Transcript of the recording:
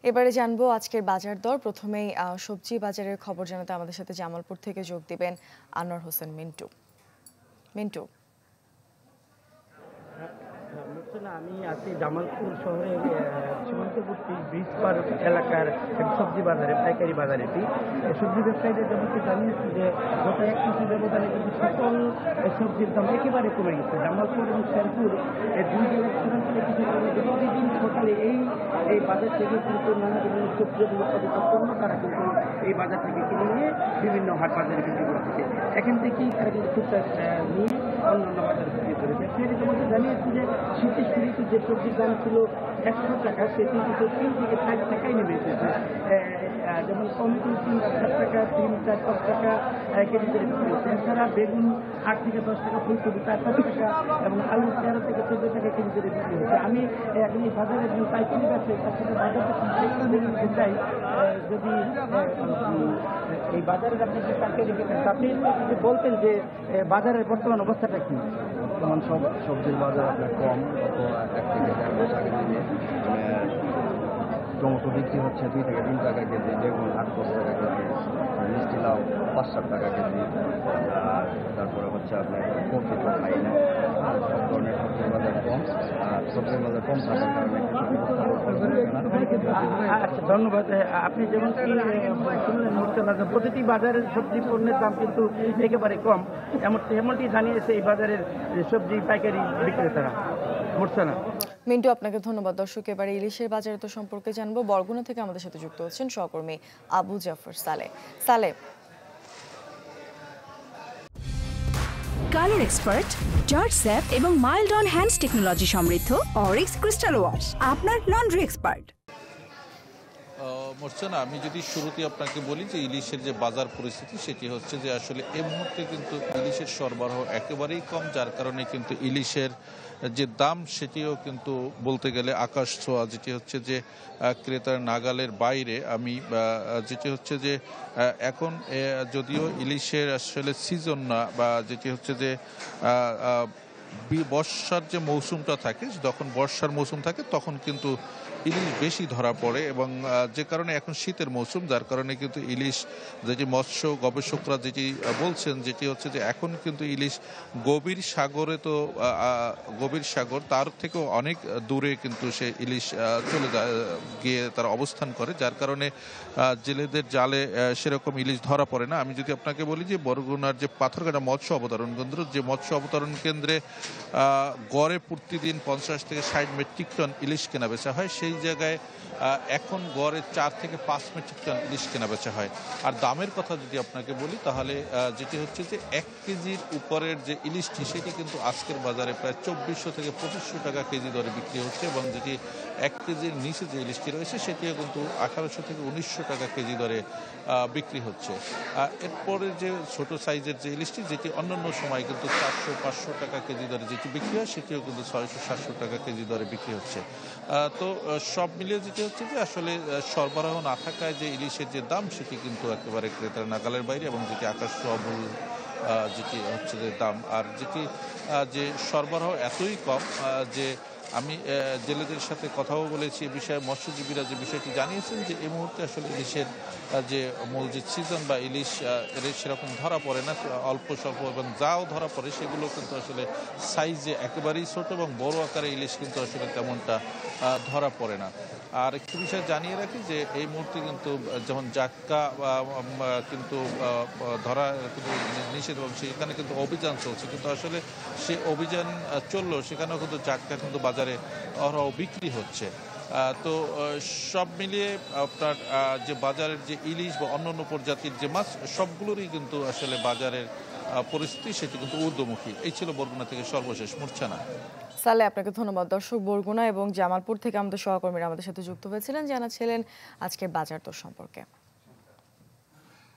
এবারে জানবো আজকের বাজার দর। প্রথমেই সবজি বাজারের খবর জানাতে আমাদের সাথে জামালপুর থেকে যোগ দিবেন আনোয়ার হোসেন মিন্টু। মিন্টু, আমি আছি জামালপুর শহরের সীমান্তবর্তী ব্রিজ পার এলাকার সবজি বাজারে, পাইকারি বাজারে। সবজি ব্যবসায়ীদের যেমনটি জানিয়েছি যে গত এক মাসের ব্যবধানে কিন্তু সকল সবজির দাম একেবারে কমে গেছে। জামালপুর এবং শেরপুর দুই জেলার সীমান্তে প্রতিদিন সকালে এই বাজার থেকে কিন্তু নানা ধরনের সবজি এবং উৎপাদিত পণ্য তারা কিন্তু এই বাজার থেকে কিনে নিয়ে বিভিন্ন হাট বাজারে বিক্রি করতেছে। এখান থেকেই তারা কিন্তু টুকটাক নিয়ে অন্যান্য বাজারে বিক্রি করে। ব্যবসায়ীরা যেমনটি জানিয়েছি যে শীতের শুরুতে যে সবজির দাম ছিল 100 টাকা, সেটি কিন্তু 3 থেকে 4 টাকায় নেমে এসেছে। যেমন টমেটো 3-4 টাকা, 3-4-5 টাকা কেজিতে বিক্রি হচ্ছে। এছাড়া বেগুন 8 থেকে 10 টাকা, ফুলকপি 4-5 টাকা এবং আলু 13 থেকে 14 টাকা কেজিতে বিক্রি হচ্ছে। আমি এখন এই বাজারে একজন পাইকারি ব্যবসায়ী, তার সাথে বাজারটা দেখতে চাই। যদি এই বাজারের আপনি যে পাইকারি বিক্রেতা, আপনি যদি বলতেন যে বাজারের বর্তমান অবস্থাটা কি? বর্তমান সবজির বাজার আপনার কম, গত 1 থেকে 1.5 মাস আগে থেকে টমেটো বিক্রি হচ্ছে 2 থেকে 3 টাকা কেজি, বেগুন 8-10 টাকা কেজি, মিষ্টি লাউ 5-7 টাকা কেজি, আর তারপরে হচ্ছে আপনার কপি তো খাই না। সব ধরনের সবজির বাজার কম, আর সবজির বাজার কম থাকার কারণে ধন্যবাদ। আপনি যেমন প্রতিটি বাজারের সবজি পণ্যের দাম কিন্তু একেবারে কম, এমনটি জানিয়েছে এই বাজারের সবজি পাইকারি বিক্রেতারা। মিন্টু, আপনাকে ধন্যবাদ। দর্শক, এবারে ইলিশের বাজার দর সম্পর্কে জানবো। বরগুনা থেকে আমাদের সাথে যুক্ত হচ্ছেন সহকর্মী আবু জাফর সালে। কালার এক্সপার্ট, জর্জ স্যাপ এবং মাইল্ড অন হ্যান্ডস টেকনোলজি সমৃদ্ধ অরিক্স ক্রিস্টাল ওয়াশ আপনার লন্ড্রি এক্সপার্ট। মোর্চানা, আমি যদি শুরুতে আপনাকে বলি যে ইলিশের যে বাজার পরিস্থিতি, সেটি হচ্ছে যে আসলে এই মুহূর্তে কিন্তু ইলিশের সরবরাহ একেবারেই কম, যার কারণে কিন্তু ইলিশের যে দাম সেটিও কিন্তু বলতে গেলে আকাশ ছোঁয়া, যেটি হচ্ছে যে ক্রেতার নাগালের বাইরে। আমি যেটি হচ্ছে যে এখন যদিও ইলিশের আসলে সিজন না, বা যেটি হচ্ছে যে বর্ষার যে মৌসুমটা থাকে, যখন বর্ষার মৌসুম থাকে তখন কিন্তু ইলিশ বেশি ধরা পড়ে, এবং যে কারণে এখন শীতের মৌসুম, যার কারণে কিন্তু ইলিশ, যেটি মৎস্য গবেষকরা যেটি বলছেন, যেটি হচ্ছে যে এখন কিন্তু ইলিশ গভীর সাগর তার থেকেও অনেক দূরে কিন্তু সে ইলিশ চলে যায়, গিয়ে তারা অবস্থান করে, যার কারণে জেলেদের জালে সেরকম ইলিশ ধরা পড়ে না। আমি যদি আপনাকে বলি যে বরগুনার যে পাথরঘাটা মৎস্য অবতরণ কেন্দ্র, যে মৎস্য অবতরণ কেন্দ্রে গড়ে প্রতিদিন 50 থেকে 60 মেট্রিক টন ইলিশ কেনা বেচা হয়, সেই জায়গায় এখন গড়ে 4 থেকে 5 মেট্রিক টন ইলিশ কেনা বেচা হয়। আর দামের কথা যদি আপনাকে বলি, তাহলে যেটি হচ্ছে যে 1 কেজির উপরের যে ইলিশটি, সেটি কিন্তু আজকের বাজারে প্রায় 2400 থেকে 2500 টাকা কেজি দরে বিক্রি হচ্ছে, এবং যেটি 1 কেজির নিচে যে ইলিশটি রয়েছে সেটিও কিন্তু 1800 থেকে 1900 টাকা কেজি দরে বিক্রি হচ্ছে। এরপরে যে ছোট সাইজের যে ইলিশটি, যেটি অন্যান্য সময় কিন্তু 400-500 টাকা কেজি দরে যেটি বিক্রি হয়, সেটিও কিন্তু 600-700 টাকা কেজি দরে বিক্রি হচ্ছে। তো সব মিলিয়ে যেটি হচ্ছে যে আসলে সরবরাহ না থাকায় যে ইলিশের যে দাম, সেটি কিন্তু একেবারে ক্রেতার নাগালের বাইরে, এবং যেটি আকাশ ছোঁয়া যেটি হচ্ছে যে দাম, আর যেটি যে সরবরাহ এতই কম যে আমি জেলেদের সাথে কথাও বলেছি এ বিষয়ে। মৎস্যজীবীরা যে বিষয়টি জানিয়েছেন যে এই মুহূর্তে আসলে ইলিশের যে মূল যে সিজন বা ইলিশ সেরকম ধরা পড়ে না, অল্প স্বল্প, এবং যাও ধরা পড়ে সেগুলো কিন্তু আসলে সাইজে একেবারেই ছোট, এবং বড় আকারে ইলিশ কিন্তু আসলে তেমনটা ধরা পড়ে না। আর একটু বিষয় জানিয়ে রাখি যে এই মুহূর্তে কিন্তু যেমন জাটকা কিন্তু ধরা কিন্তু নিষেধ, এবং সেখানে কিন্তু অভিযান চলছে, কিন্তু আসলে সে অভিযান চললেও সেখানেও কিন্তু জাটকা কিন্তু বাজারে অহরহ বিক্রি হচ্ছে। তো সব মিলিয়ে আপনার যে বাজারের যে ইলিশ বা অন্যান্য প্রজাতির যে মাছ, সবগুলোরই কিন্তু আসলে বাজারের পরিস্থিতি সেটি কিন্তু ঊর্ধ্বমুখী। এই ছিল বরগুনা থেকে সর্বশেষ। মূর্ছানা সালে, আপনাকে ধন্যবাদ। দর্শক, বরগুনা এবং জামালপুর থেকে আমাদের সহকর্মীরা আমাদের সাথে যুক্ত হয়েছিলেন, জানাচ্ছিলেন আজকের বাজার দর সম্পর্কে।